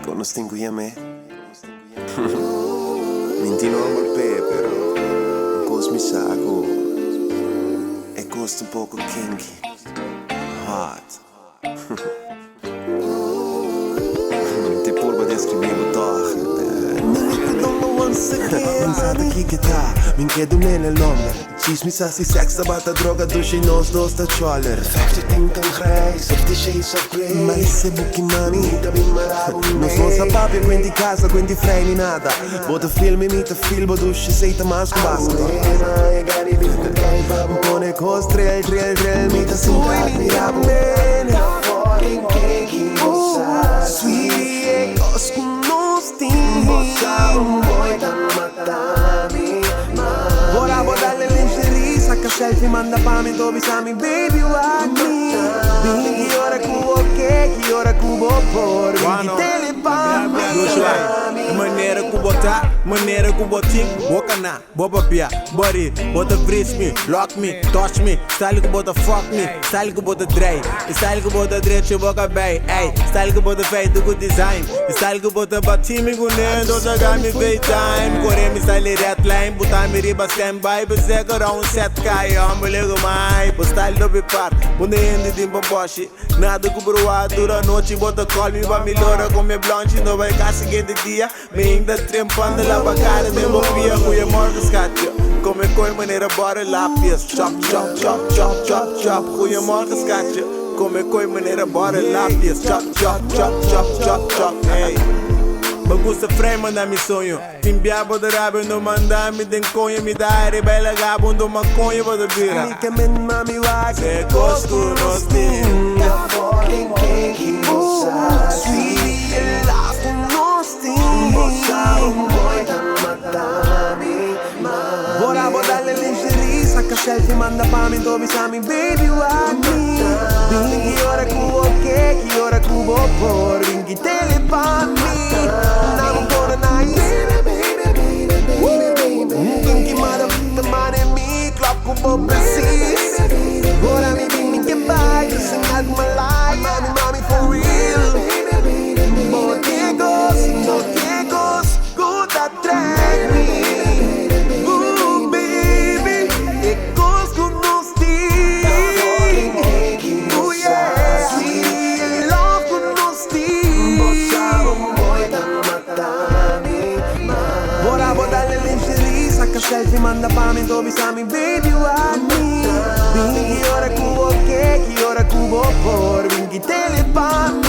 Conosco a me. Mentino amo il pepe, però cos mi saco e costa un poco kinky. Hot. Non ti purba di scrivere toch. Pensate chi che ta, min chiedo nel nome. Cis mi sa si sex, bata droga, duši nos dosta čoler. Perfect think I'm crazy, 50 shades of grey. Ma se buchi mani, non sono sapapia, quindi casa, quindi freni nada. Bota filmi, mi te filbo, duši sei te masco basta. Pone cos, drill, mi te sui, mi da bene. Fucking cake, sweet, e cos con nosti. Ora vou darle lingerie, sacca selfie, manda pa me, dove sami, baby, like me. Bingi ora cubo cake, ora cubo por, bingi telepami. Maneira que botar, maneira que botim, boca na, boba pia, body, bota freeze me, lock me, touch me, style que bota fuck me, style que bota dre, style que bota direito, boca bem, ey, style que bota feito com design, style que bota batime com nendo, jogar me pay time, correr me style red line, botar me riba standby, bezegar a set cai, amo ligo mais, o style do bipar, onde ende de bomboche, nada que broa, dura noite, bota call me, vai melhora com minha blonde, não vai caça que de dia. Me ainda trempando lá pra cara, devolvia com a morte escate. Come coi maneira bora lápis, chop, chop, chop, chop, chop, chop, com a morte escate. Come coi maneira bora lápis, chop, chop, chop, chop, chop, chop, hey. Bagunça freio, manda me sonho. Timbiabo de rabo, não manda me den conha, me dá aire, bela gabo, do maconha, vou da bira. Mica men mami like, se cosco nos tim. Tá fucking cake, sweet, e love con nosti. Ora vou darle lingerie, sacca selfie, manda pa me, dove sami, baby, like me. Bingi ora cubo cake, ora cubo por, bingi telepami. Now I'm gonna nice. Bingi motherfucker, man and me, club cubo precis. Ora mi bingi che vai, sing out my life, mami, for real. Motegos, go that drag me. Selfie, manda pa me, dove sami, baby, like me. Bingi ora cubo cake, ora cubo por, bingi telepami.